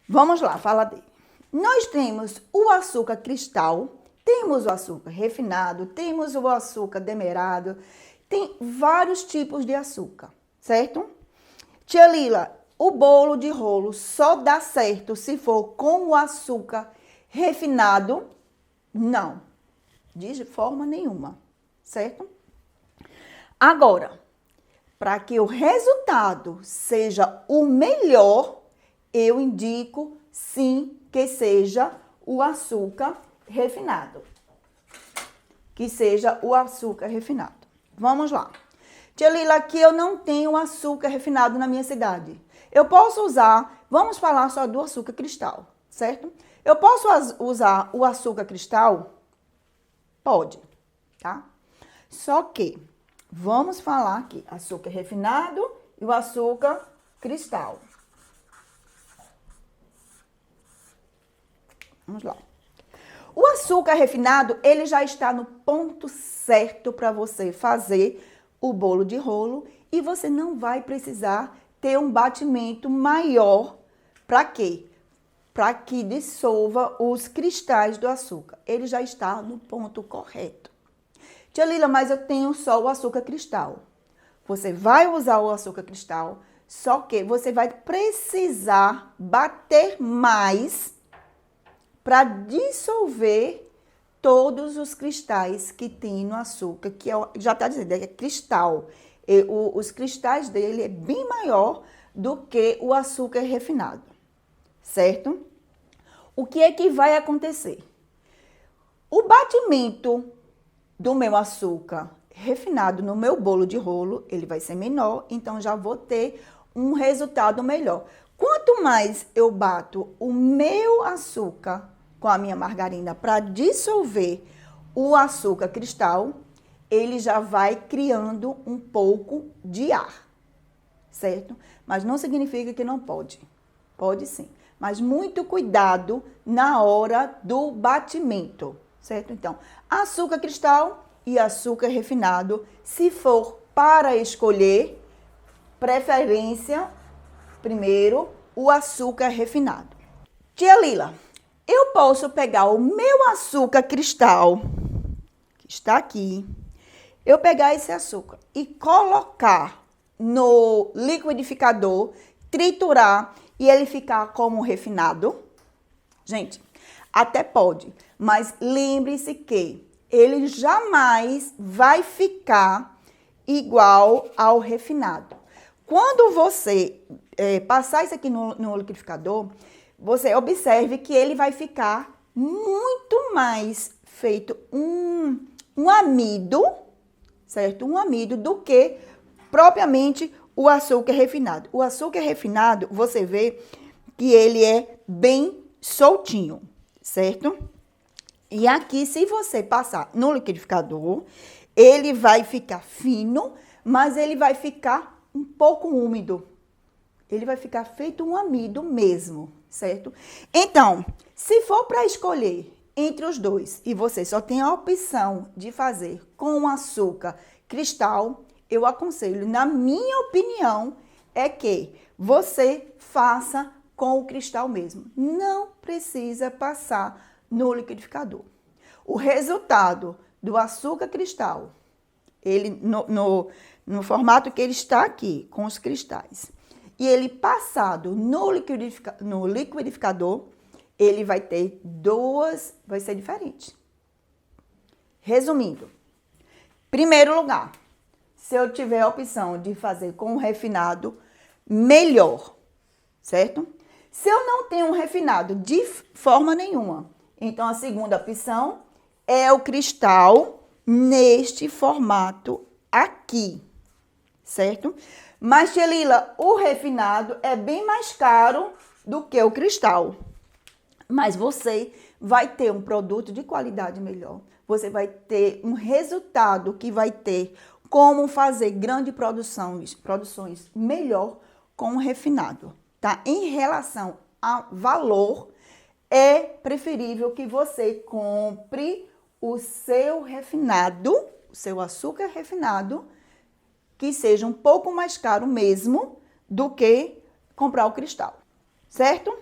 Vamos lá, fala dele. Nós temos o açúcar cristal, temos o açúcar refinado, temos o açúcar demerara, tem vários tipos de açúcar, certo? Tia Lila, o bolo de rolo só dá certo se for com o açúcar refinado? Não, de forma nenhuma, certo? Agora, para que o resultado seja o melhor, eu indico sim que seja o açúcar refinado. Que seja o açúcar refinado. Vamos lá. Tia Lila, aqui eu não tenho açúcar refinado na minha cidade. Eu posso usar, vamos falar só do açúcar cristal, certo? Eu posso usar o açúcar cristal? Pode, tá? Só que, vamos falar aqui, açúcar refinado e o açúcar cristal. Vamos lá. O açúcar refinado, ele já está no ponto certo para você fazer o bolo de rolo e você não vai precisar ter um batimento maior. Para quê? Para que dissolva os cristais do açúcar. Ele já está no ponto correto. Tia Lila, mas eu tenho só o açúcar cristal. Você vai usar o açúcar cristal, só que você vai precisar bater mais para dissolver todos os cristais que tem no açúcar, que já está dizendo, é cristal. Os cristais dele é bem maior do que o açúcar refinado, certo? O que é que vai acontecer? O batimento do meu açúcar refinado no meu bolo de rolo, ele vai ser menor, então já vou ter um resultado melhor. Quanto mais eu bato o meu açúcar com a minha margarina para dissolver o açúcar cristal, ele já vai criando um pouco de ar, certo? Mas não significa que não pode. Pode sim. Mas muito cuidado na hora do batimento, certo? Então, açúcar cristal e açúcar refinado, se for para escolher, preferência, primeiro, o açúcar refinado. Tia Lila, eu posso pegar o meu açúcar cristal, que está aqui, eu pegar esse açúcar e colocar no liquidificador, triturar e ele ficar como refinado? Gente, até pode, mas lembre-se que ele jamais vai ficar igual ao refinado. Quando você passar isso aqui no liquidificador, você observe que ele vai ficar muito mais feito um amido, certo? Um amido do que propriamente o açúcar refinado. O açúcar refinado, você vê que ele é bem soltinho, certo? E aqui, se você passar no liquidificador, ele vai ficar fino, mas ele vai ficar um pouco úmido. Ele vai ficar feito um amido mesmo, certo? Então, se for para escolher entre os dois e você só tem a opção de fazer com açúcar cristal, eu aconselho, na minha opinião, é que você faça com o cristal mesmo. Não precisa passar no liquidificador. O resultado do açúcar cristal, ele no formato que ele está aqui, com os cristais, e ele passado no liquidificador, ele vai ter vai ser diferente. Resumindo, primeiro lugar, se eu tiver a opção de fazer com refinado, melhor, certo? Se eu não tenho um refinado de forma nenhuma, então a segunda opção é o cristal neste formato aqui, certo? Mas, tia Lila, o refinado é bem mais caro do que o cristal. Mas você vai ter um produto de qualidade melhor. Você vai ter um resultado que vai ter como fazer grandes produções melhor com o refinado, tá? Em relação a valor, é preferível que você compre o seu refinado, o seu açúcar refinado, que seja um pouco mais caro mesmo do que comprar o cristal, certo?